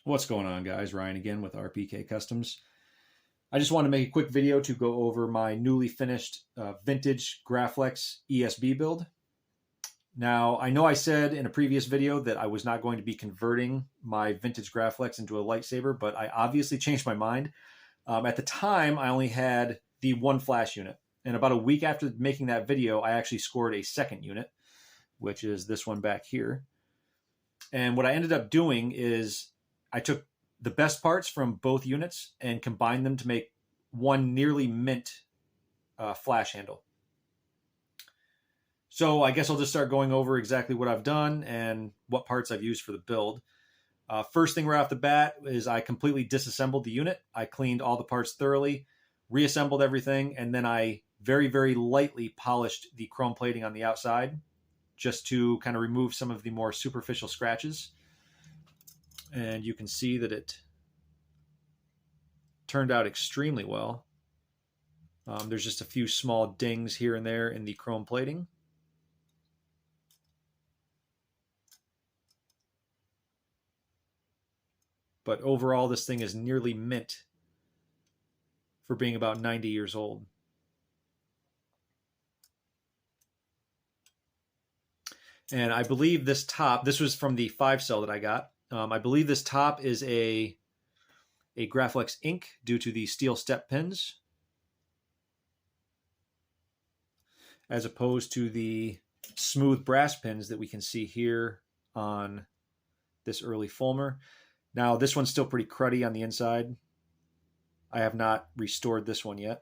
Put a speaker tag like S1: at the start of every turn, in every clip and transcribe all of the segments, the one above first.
S1: What's going on, guys? Ryan again with RPK Customs. I just want to make a quick video to go over my newly finished vintage Graflex ESB build. Now, I know I said in a previous video that I was not going to be converting my vintage Graflex into a lightsaber, but I obviously changed my mind. At the time, I only had the one flash unit. And about a week after making that video, I actually scored a second unit, which is this one back here. And what I ended up doing is I took the best parts from both units and combined them to make one nearly mint flash handle. So I guess I'll just start going over exactly what I've done and what parts I've used for the build. First thing right off the bat is I completely disassembled the unit. I cleaned all the parts thoroughly, reassembled everything, and then I very, very lightly polished the chrome plating on the outside just to kind of remove some of the more superficial scratches. And you can see that it turned out extremely well. There's just a few small dings here and there in the chrome plating. But overall, this thing is nearly mint for being about 90 years old. And I believe this top, this was from the 5-cell that I got. I believe this top is a Graflex ink due to the steel step pins, as opposed to the smooth brass pins that we can see here on this early Fulmer. Now, this one's still pretty cruddy on the inside. I have not restored this one yet.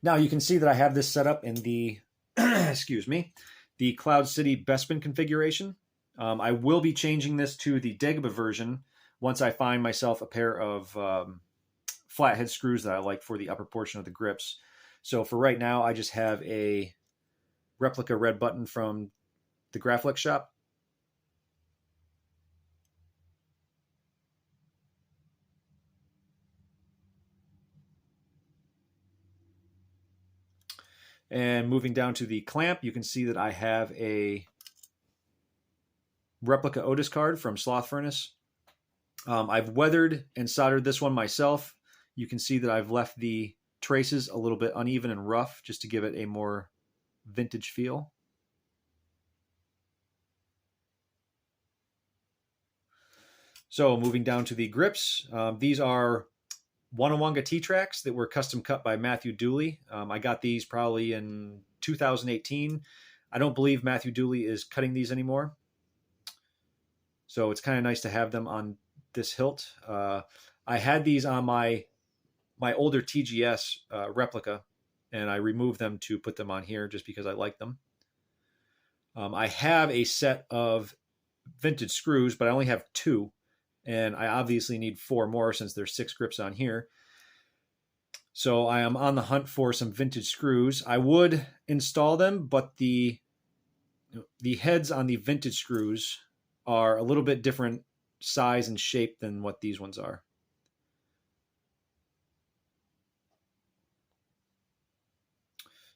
S1: Now you can see that I have this set up in the, excuse me, the Cloud City Bespin configuration. I will be changing this to the Dagobah version once I find myself a pair of flathead screws that I like for the upper portion of the grips. So for right now, I just have a replica red button from the Graflex shop. And moving down to the clamp, you can see that I have a replica Otis card from Sloth Furnace. I've weathered and soldered this one myself. You can see that I've left the traces a little bit uneven and rough just to give it a more vintage feel. So moving down to the grips, these are Onawanga T-Tracks that were custom cut by Matthew Dooley. I got these probably in 2018. I don't believe Matthew Dooley is cutting these anymore. So it's kind of nice to have them on this hilt. I had these on my older TGS replica, and I removed them to put them on here just because I like them. I have a set of vintage screws, but I only have 2. And I obviously need 4 more since there's 6 grips on here. So I am on the hunt for some vintage screws. I would install them, but the heads on the vintage screws are a little bit different size and shape than what these ones are.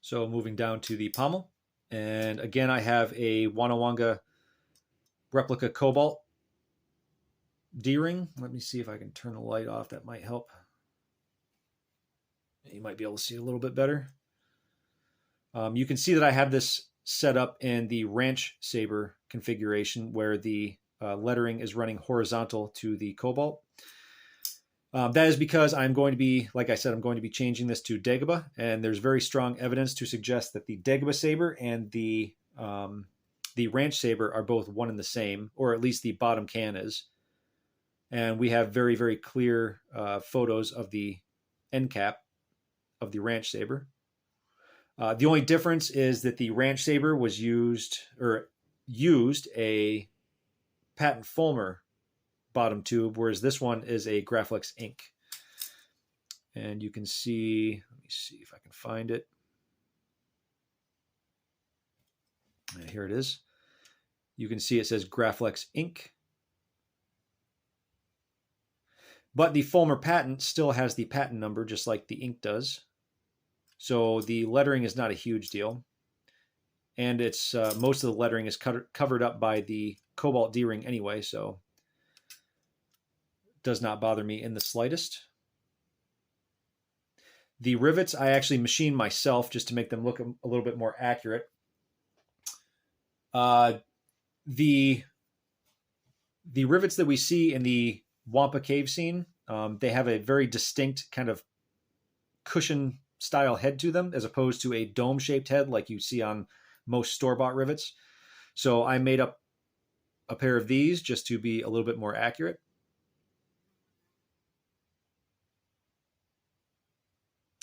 S1: So moving down to the pommel. And again, I have a Onawanga replica Cobalt D-ring. Let me see if I can turn the light off. That might help. You might be able to see a little bit better. You can see that I have this set up in the Ranch Saber configuration where the lettering is running horizontal to the Cobalt. That is because I'm going to be, like I said, I'm going to be changing this to Dagobah, and there's very strong evidence to suggest that the Dagobah Saber and the Ranch Saber are both one and the same, or at least the bottom can is. And we have very, very clear photos of the end cap of the Ranch Saber. The only difference is that the Ranch Saber was used a patent Fulmer bottom tube, whereas this one is a Graflex ink. And you can see, let me see if I can find it. Here it is. You can see it says Graflex ink. But the Fulmer patent still has the patent number, just like the ink does. So the lettering is not a huge deal. And it's most of the lettering is covered up by the cobalt D-ring anyway, so it does not bother me in the slightest. The rivets I actually machined myself just to make them look a little bit more accurate. The rivets that we see in the Wampa cave scene, they have a very distinct kind of cushion style head to them, as opposed to a dome shaped head like you see on most store-bought rivets. So I made up a pair of these just to be a little bit more accurate.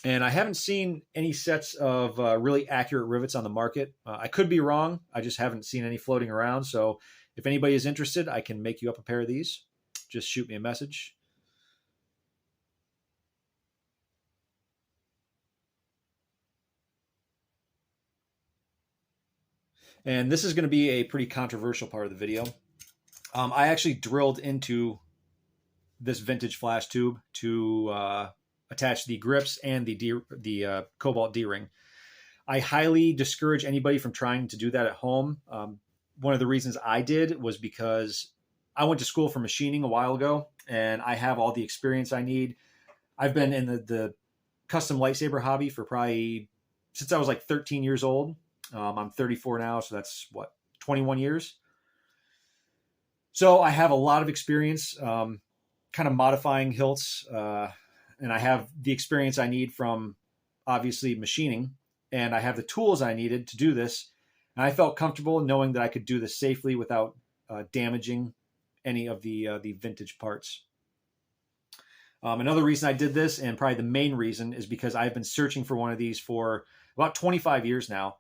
S1: And I haven't seen any sets of really accurate rivets on the market. I could be wrong. I just haven't seen any floating around. So if anybody is interested, I can make you up a pair of these. Just shoot me a message. And this is going to be a pretty controversial part of the video. I actually drilled into this vintage flash tube to attach the grips and the cobalt D-ring. I highly discourage anybody from trying to do that at home. One of the reasons I did was because I went to school for machining a while ago, and I have all the experience I need. I've been in the custom lightsaber hobby for probably since I was like 13 years old. I'm 34 now, so that's 21 years. So I have a lot of experience kind of modifying hilts, and I have the experience I need from obviously machining, and I have the tools I needed to do this. And I felt comfortable knowing that I could do this safely without damaging any of the vintage parts. Another reason I did this, and probably the main reason, is because I've been searching for one of these for about 25 years now.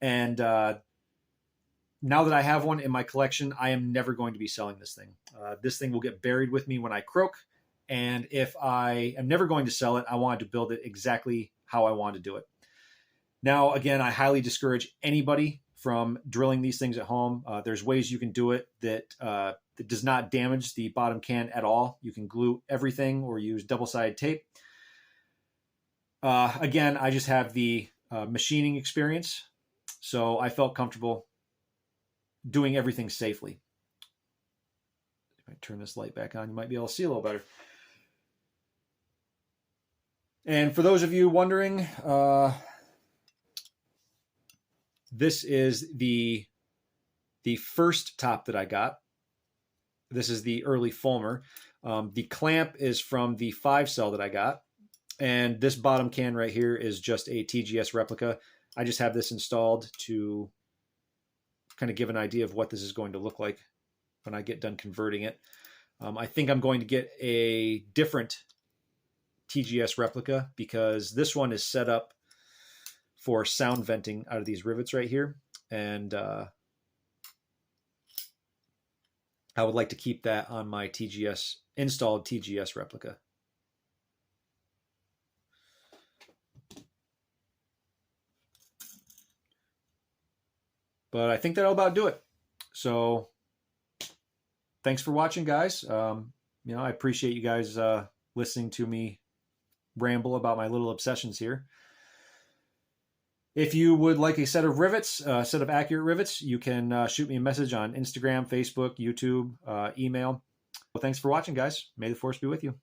S1: And now that I have one in my collection, I am never going to be selling this thing. This thing will get buried with me when I croak. And if I am never going to sell it, I wanted to build it exactly how I want to do it. Now, again, I highly discourage anybody from drilling these things at home. There's ways you can do it that does not damage the bottom can at all. You can glue everything or use double-sided tape. Again, I just have the machining experience, so I felt comfortable doing everything safely. If I turn this light back on, you might be able to see a little better. And for those of you wondering, this is the first top that I got. This is the early Fulmer. The clamp is from the 5-cell that I got. And this bottom can right here is just a TGS replica. I just have this installed to kind of give an idea of what this is going to look like when I get done converting it. I think I'm going to get a different TGS replica because this one is set up for sound venting out of these rivets right here. And I would like to keep that on my installed TGS replica. But I think that'll about do it. So thanks for watching, guys. I appreciate you guys listening to me ramble about my little obsessions here. If you would like a set of rivets, a set of accurate rivets, you can shoot me a message on Instagram, Facebook, YouTube, email. Well, thanks for watching, guys. May the Force be with you.